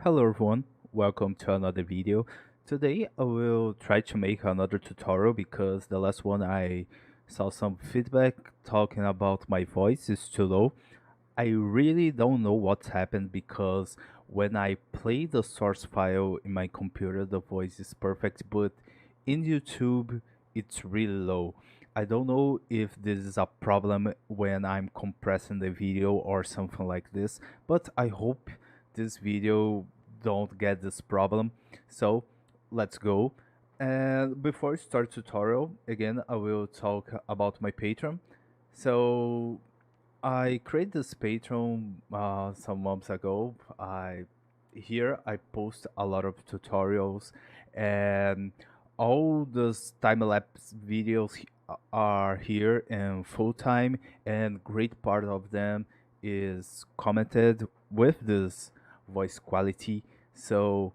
Hello everyone, welcome to another video. Today I will try to make another tutorial because the last one I saw some feedback talking about my voice is too low. I really don't know what's happened because when I play the source file in my computer the voice is perfect, but in YouTube it's really low. I don't know if this is a problem when I'm compressing the video or something like this, but I hope this video don't get this problem. So let's go. And before I start tutorial, again I will talk about my Patreon. So I created this Patreon some months ago. I post a lot of tutorials, and all those time lapse videos are here in full time, and great part of them is commented with this voice quality. So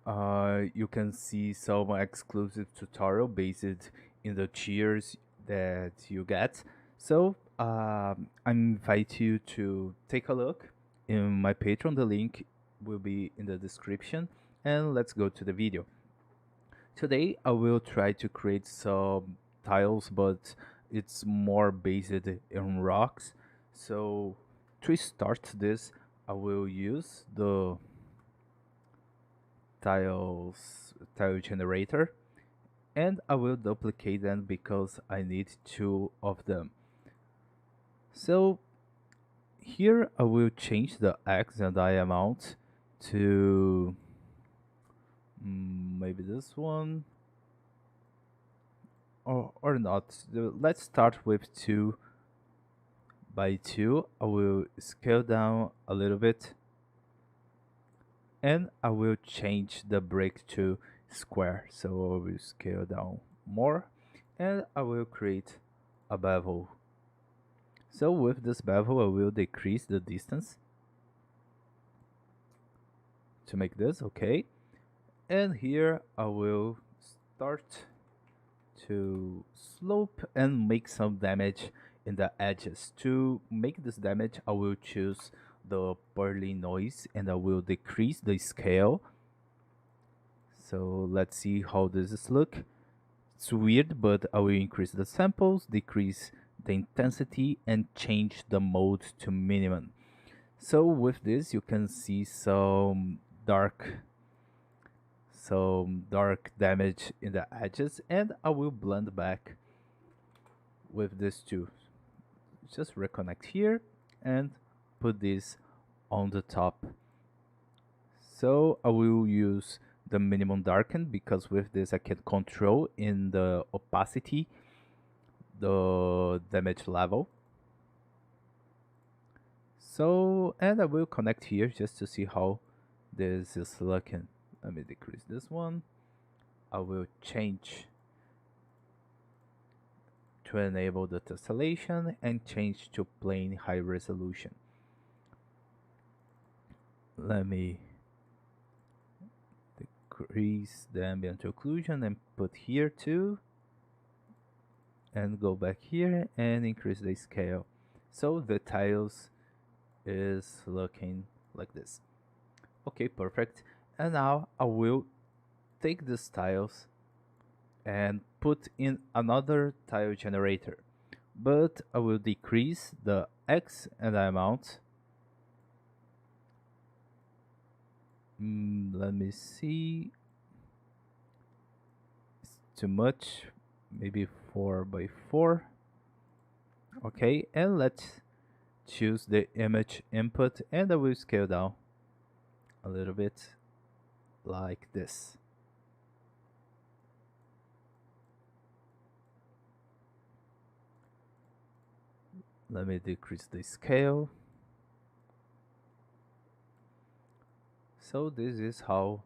you can see some exclusive tutorial based in the tiers that you get. So I invite you to take a look in my Patreon. The link will be in the description. And let's go to the video. Today I will try to create some tiles, but it's more based in rocks. So to start this, I will use the tile generator, and I will duplicate them because I need two of them. So here I will change the X and Y amount to maybe this one or not. Let's start with 2 by 2. I will scale down a little bit, and I will change the break to square. So I will scale down more, and I will create a bevel. So with this bevel, I will decrease the distance to make this, okay. And here I will start to slope and make some damage in the edges. To make this damage, I will choose the pearly noise and I will decrease the scale. So let's see how this is look. It's weird, but I will increase the samples, decrease the intensity, and change the mode to minimum. So with this, you can see some dark damage in the edges, and I will blend back with this too. Just reconnect here and put this on the top. So I will use the minimum darken because with this I can control in the opacity the damage level. So, and I will connect here just to see how this is looking. Let me decrease this one. I will change to enable the tessellation and change to plain high resolution. Let me decrease the ambient occlusion and put here too, and go back here and increase the scale. So the tiles is looking like this. Okay, perfect. And now I will take these tiles and put in another tile generator, but I will decrease the X and Y amount. Let me see. It's too much. Maybe 4 by 4. Okay, and let's choose the image input, and I will scale down a little bit like this. Let me decrease the scale. So this is how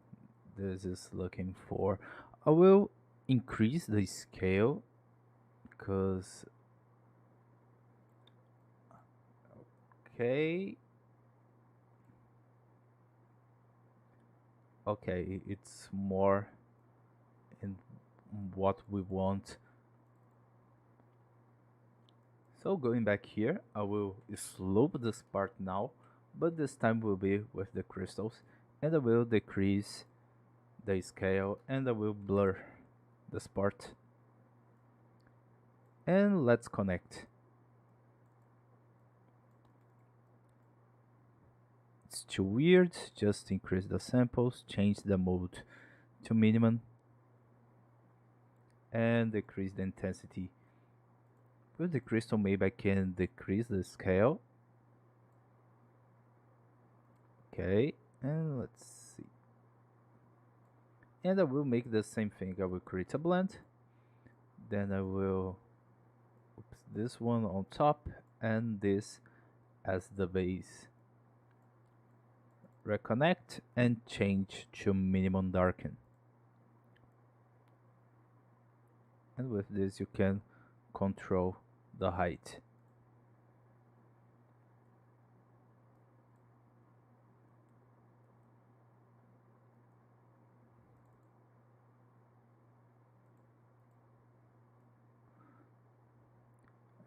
this is looking for. I will increase the scale because okay, it's more in what we want. So going back here, I will slope this part now, but this time will be with the crystals, and I will decrease the scale, and I will blur this part. And let's connect. It's too weird, just increase the samples, change the mode to minimum, and decrease the intensity. With the crystal, maybe I can decrease the scale. Okay, and let's see. And I will make the same thing. I will create a blend. Then I will this one on top and this as the base. Reconnect and change to minimum darken. And with this you can control the height.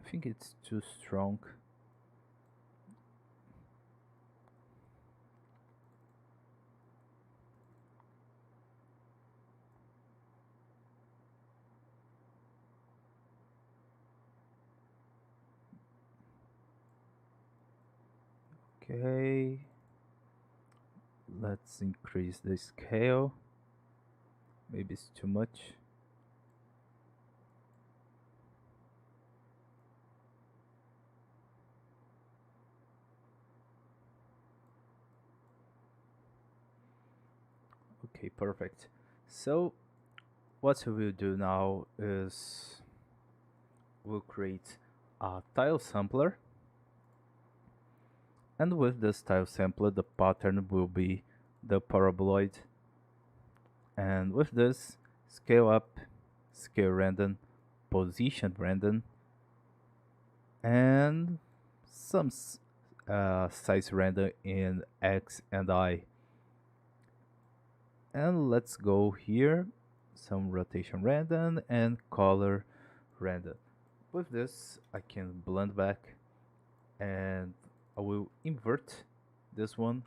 I think it's too strong. Okay, let's increase the scale. Maybe it's too much. Okay, perfect. So what we will do now is we'll create a tile sampler, and with this tile sampler the pattern will be the paraboloid, and with this scale up, scale random, position random, and some size random in X and Y. And let's go here, some rotation random and color random. With this I can blend back, and I will invert this one,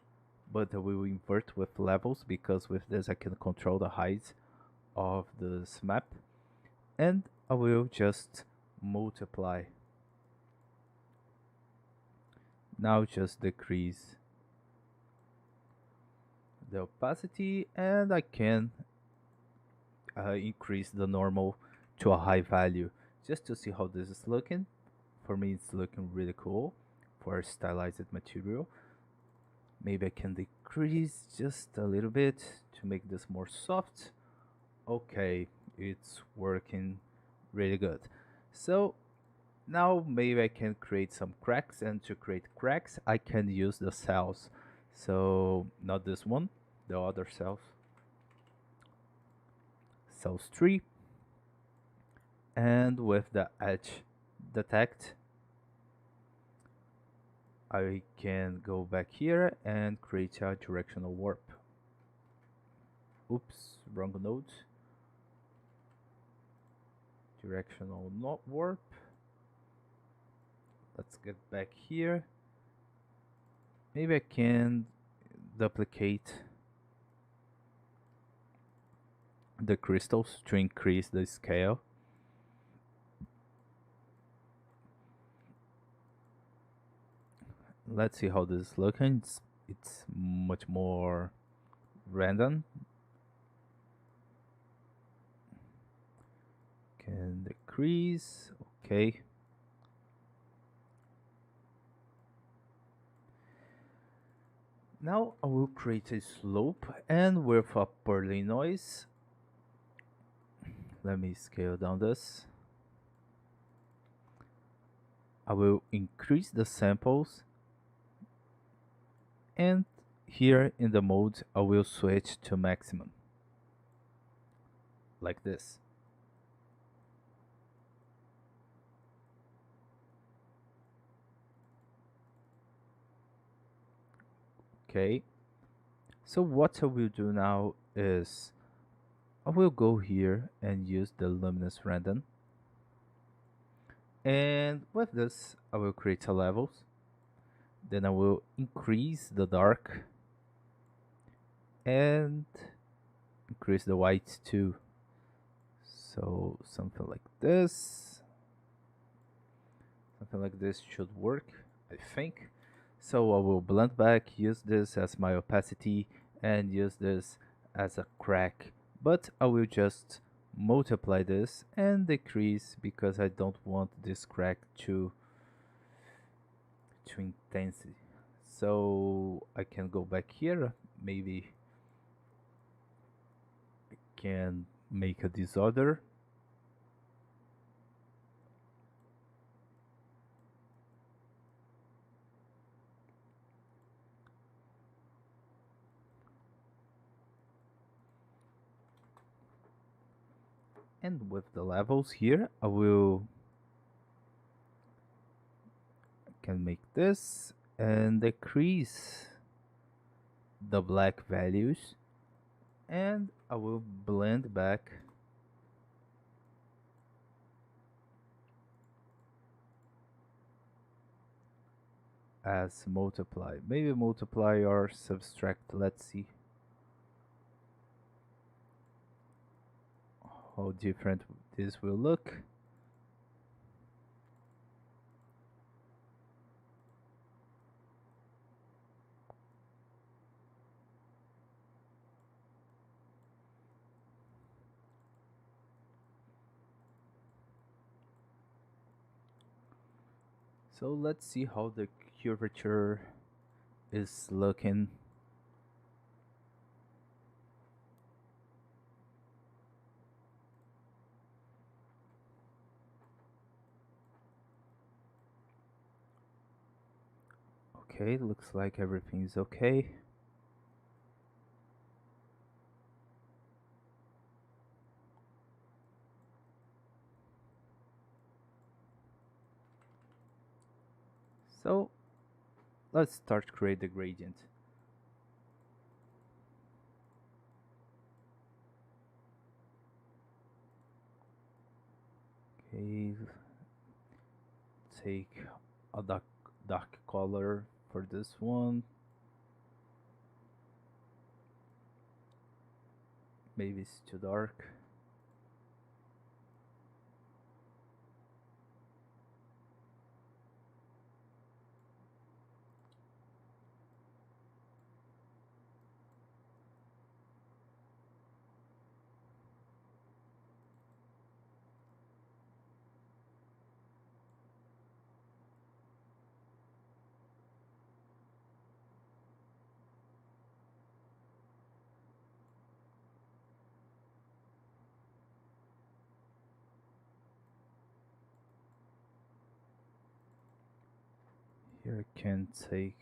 but I will invert with levels because with this I can control the height of this map, and I will just multiply. Now just decrease the opacity, and I can increase the normal to a high value just to see how this is looking. For me it's looking really cool for stylized material. Maybe I can decrease just a little bit to make this more soft. Okay, it's working really good. So now maybe I can create some cracks, and to create cracks I can use the cells. So not this one, the other cells. Cells 3, and with the edge detect I can go back here and create a directional warp. Oops, wrong node. Directional not warp. Let's get back here. Maybe I can duplicate the crystals to increase the scale. Let's see how this is looking. It's much more random. Can decrease. Okay. Now I will create a slope, and with a Perlin noise, let me scale down this. I will increase the samples, and here in the mode I will switch to maximum, like this. Okay, so what I will do now is I will go here and use the luminous random, and with this I will create a levels. Then I will increase the dark, and increase the white too. So something like this. Something like this should work, I think. So I will blend back, use this as my opacity, and use this as a crack. But I will just multiply this and decrease because I don't want this crack to intensity. So I can go back here, maybe I can make a disorder. And with the levels here, can make this and decrease the black values, and I will blend back as multiply. Maybe multiply or subtract. Let's see how different this will look. So let's see how the curvature is looking. Okay, looks like everything's okay. So let's start create the gradient. Okay, take a dark color for this one. Maybe it's too dark. Here I can take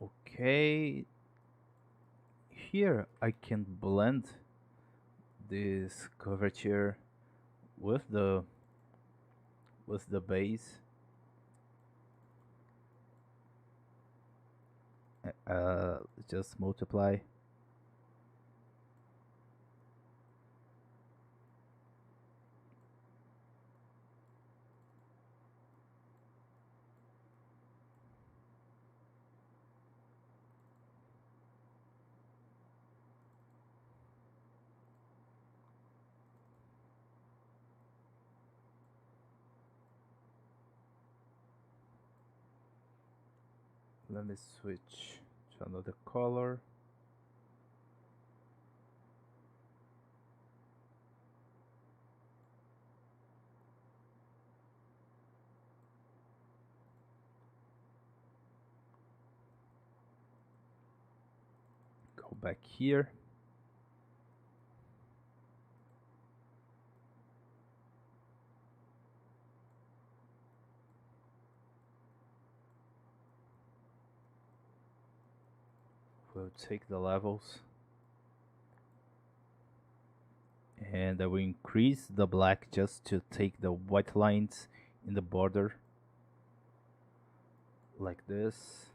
okay. Here I can blend this curvature with the base. Just multiply. Let me switch to another color. Go back here. We'll take the levels and I will increase the black just to take the white lines in the border like this.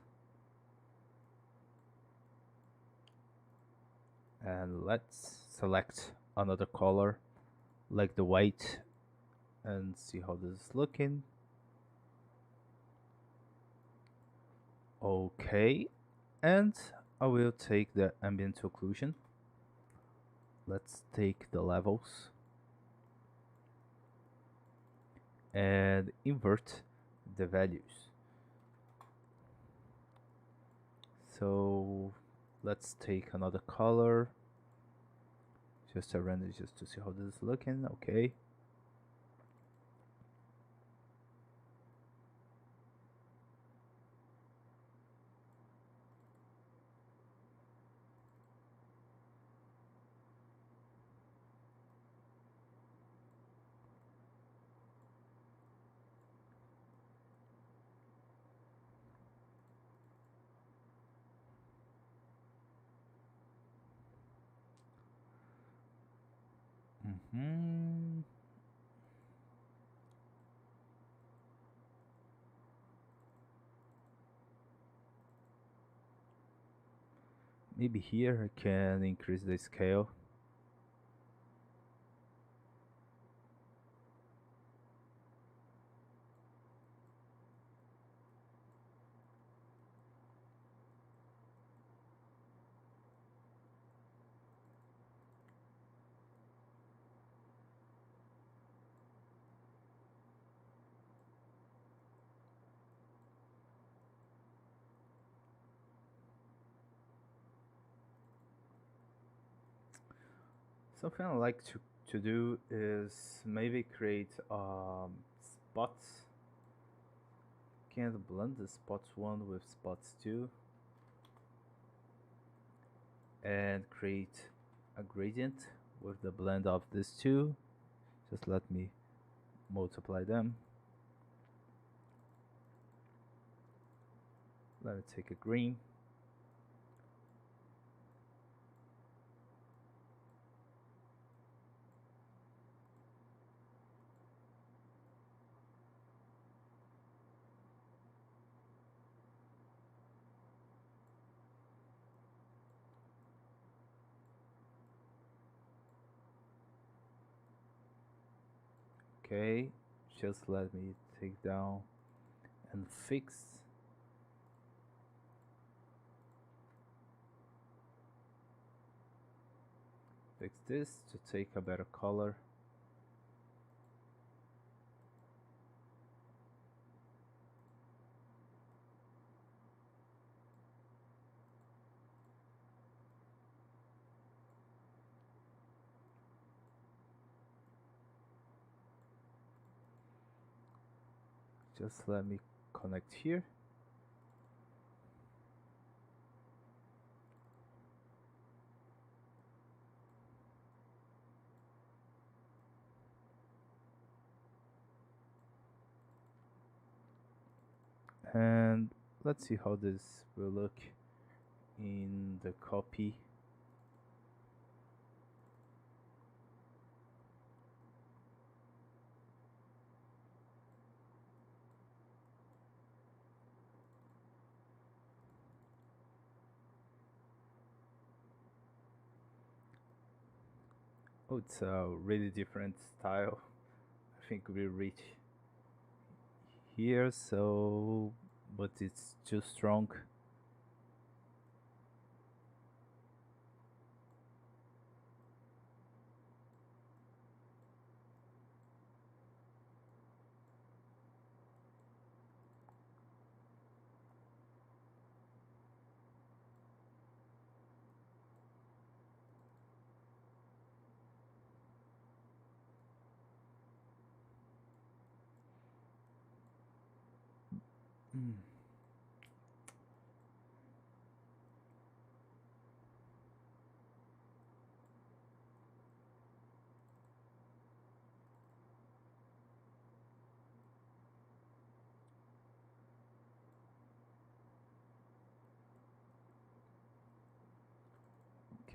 And let's select another color like the white and see how this is looking. Okay, and I will take the ambient occlusion. Let's take the levels and invert the values. So let's take another color, just a render, just to see how this is looking. Okay. Maybe here I can increase the scale. Something I like to do is maybe create spots. Can blend the spots 1 with spots 2 and create a gradient with the blend of these two. Just let me multiply them. Let me take a green. Okay, just let me take down and fix this to take a better color. Just let me connect here. And let's see how this will look in the copy. Oh, it's a really different style. I think we reach here, so but it's too strong.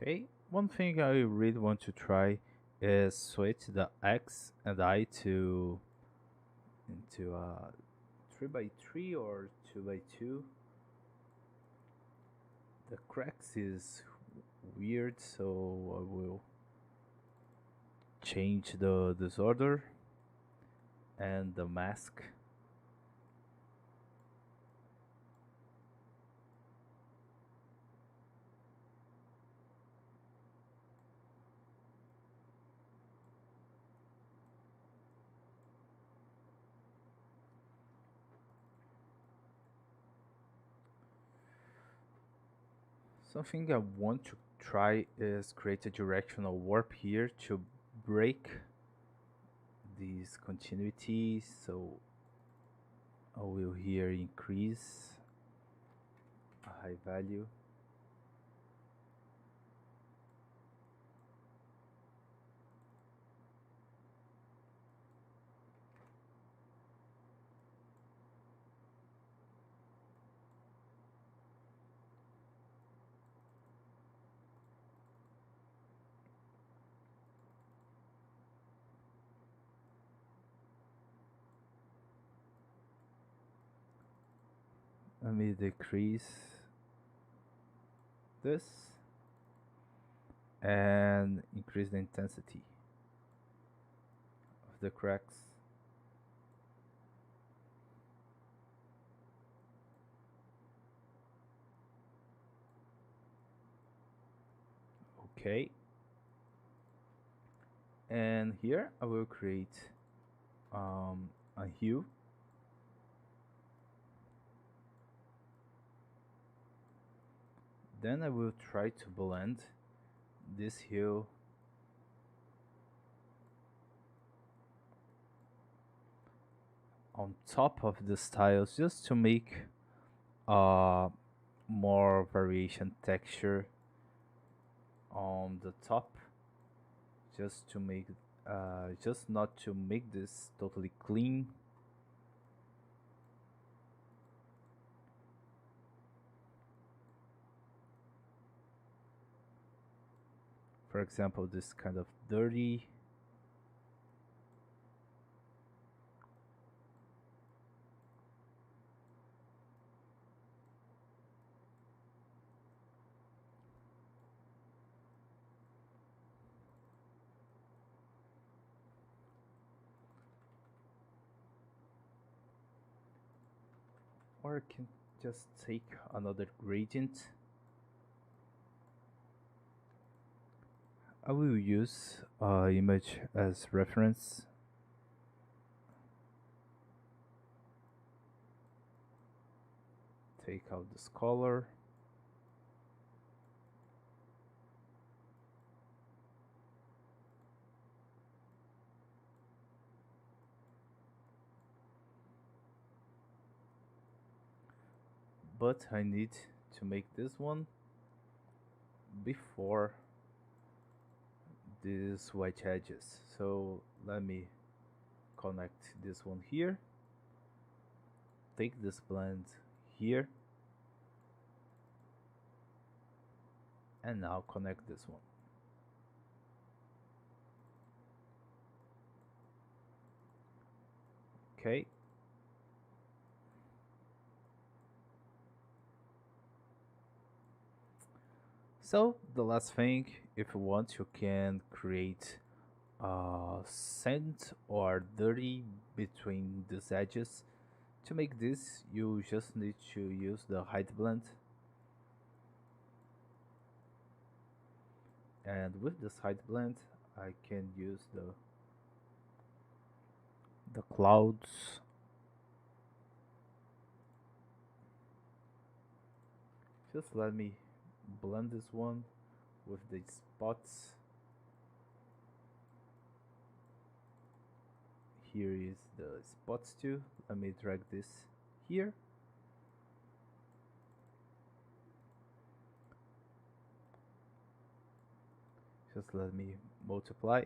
Okay, one thing I really want to try is switch the X and I to into a 3x3 or 2x2. The cracks is weird, so I will change the disorder. and the mask. Something I want to try is create a directional warp here to break these continuities. So I will here increase a high value. Let me decrease this and increase the intensity of the cracks. Okay. And here I will create a hue. Then I will try to blend this hue on top of the styles just to make more variation texture on the top, just to make just not to make this totally clean. For example, this kind of dirty. Or I can just take another gradient. I will use image as reference. Take out this color. But I need to make this one before these white edges. So let me connect this one here. Take this blend here. And now connect this one. Okay. So the last thing, if you want, you can create sand or dirty between these edges. To make this, you just need to use the height blend. And with this height blend, I can use the clouds. Just let me blend this one with the spots. Here is the spots too. Let me drag this here. Just let me multiply.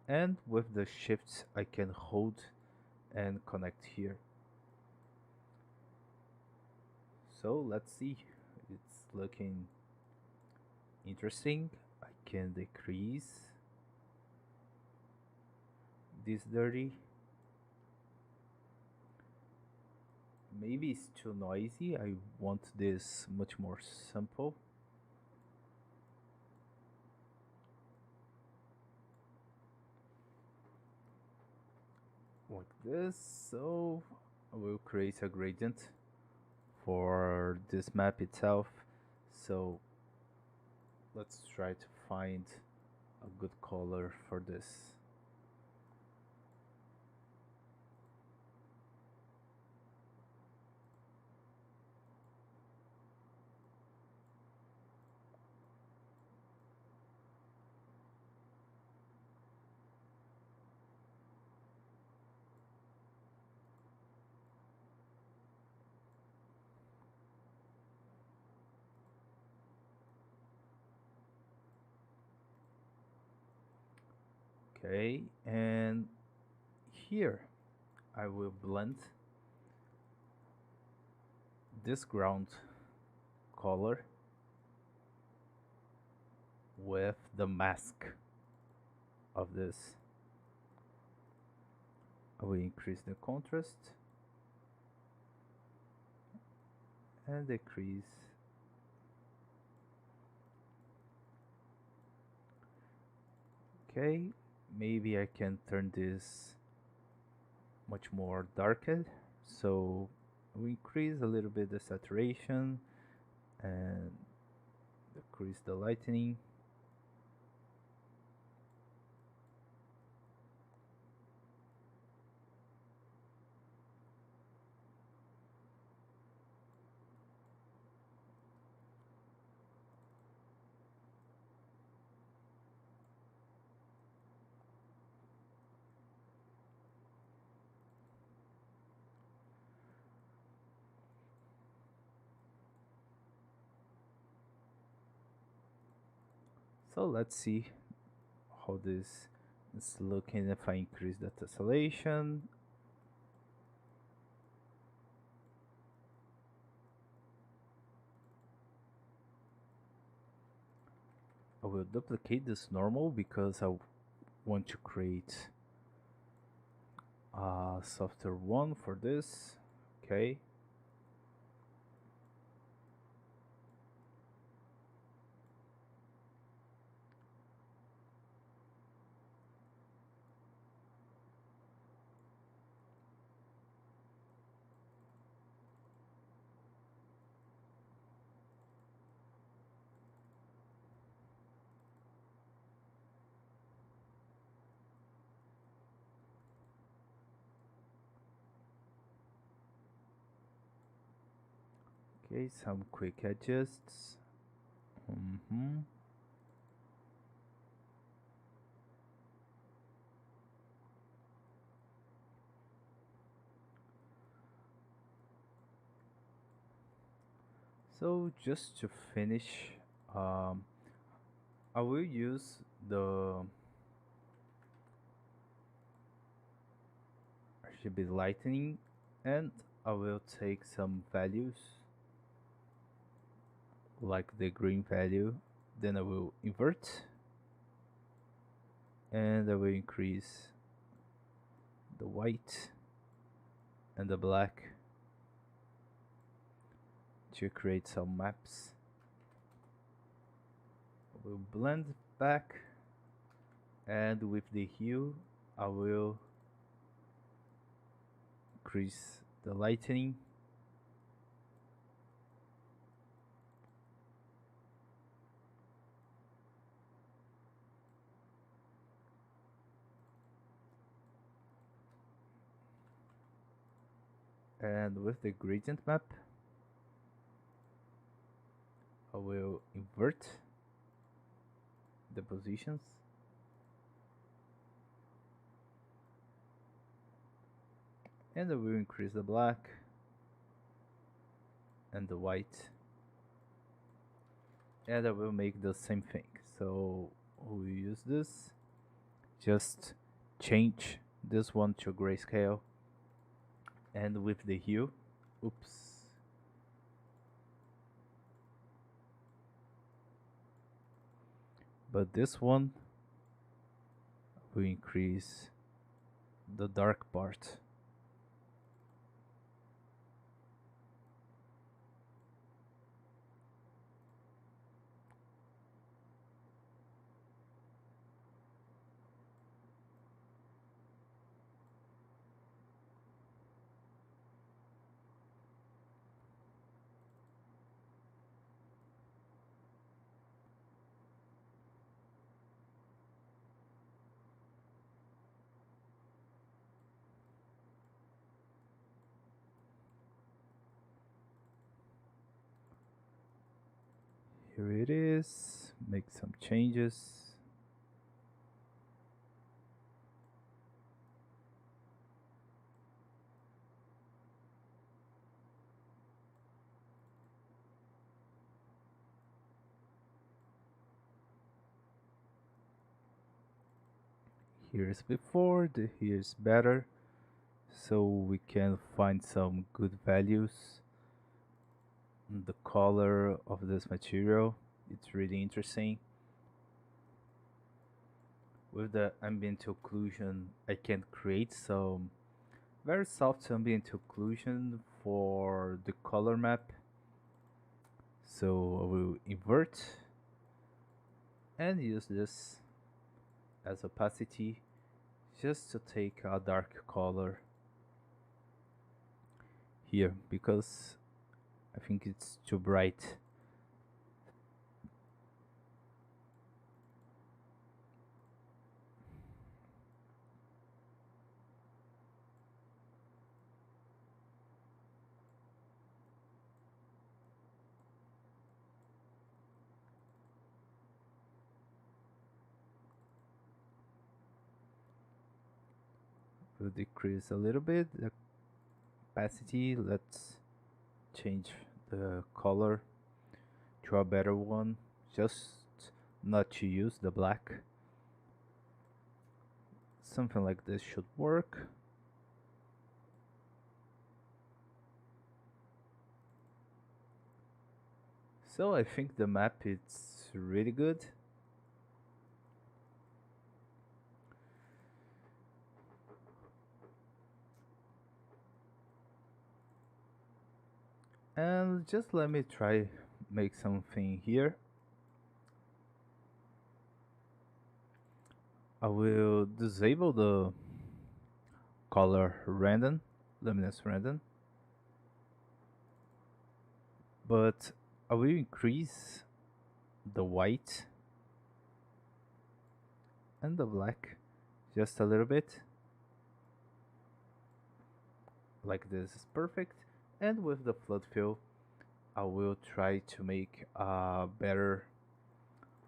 And with the shifts, I can hold and connect here. So let's see, it's looking interesting. I can decrease this dirty. Maybe it's too noisy. I want this much more simple. like this. So I will create a gradient for this map itself. So let's try to find a good color for this. Okay, and here I will blend this ground color with the mask of this. I will increase the contrast and decrease. Okay, maybe I can turn this much more darker. So we increase a little bit the saturation and decrease the lightening. So let's see how this is looking if I increase the tessellation. I will duplicate this normal because I want to create a softer one for this. Okay. Okay, some quick adjusts. So just to finish, I will use the RGB lightening and I will take some values like the green value, then I will invert and I will increase the white and the black to create some maps. I will blend back and with the hue I will increase the lightening. And with the gradient map, I will invert the positions. And I will increase the black and the white. And I will make the same thing. So we use this, just change this one to grayscale. And with the hue, oops. But this one will increase the dark part. Here it is. Make some changes. Here's before, here's better. So we can find some good values in the color of this material. It's really interesting. With the ambient occlusion, I can create some very soft ambient occlusion for the color map. So I will invert and use this as opacity just to take a dark color here because I think it's too bright. We'll decrease a little bit the opacity. Let's change the color to a better one, just not to use the black. Something like this should work. So I think the map is really good. And just let me try make something here. I will disable the color random, luminance random, but I will increase the white and the black just a little bit. Like this is perfect. And with the flood fill, I will try to make a better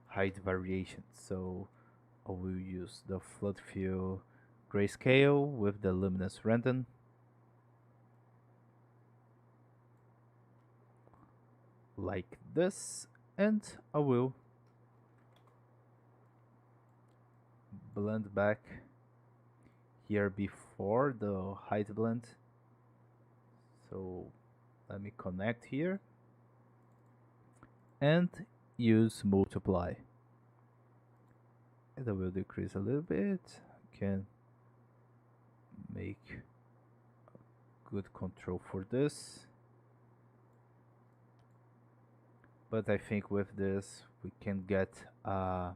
height variation. So I will use the flood fill grayscale with the luminous random. Like this, and I will blend back here before the height blend. So let me connect here and use multiply. And I will decrease a little bit. Can make good control for this. But I think with this we can get a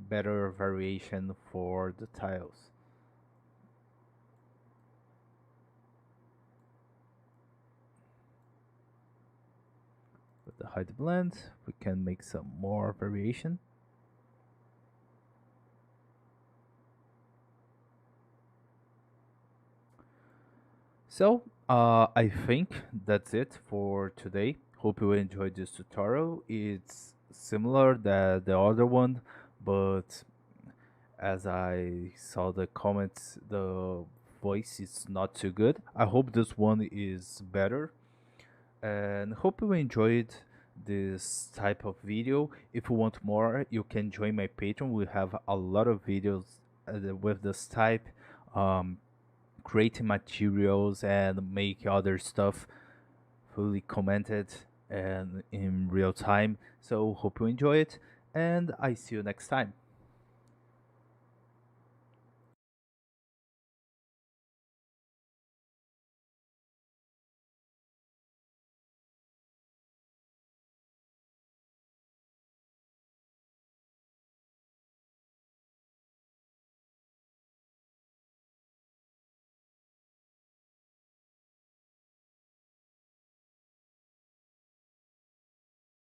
better variation for the tiles. With the height blend, we can make some more variation. So I think that's it for today. Hope you enjoyed this tutorial. It's similar to the other one, but as I saw the comments, the voice is not too good. I hope this one is better, and hope you enjoyed this type of video. If you want more, you can join my Patreon. We have a lot of videos with this type, creating materials and make other stuff fully commented and in real time. So hope you enjoy it, and I see you next time.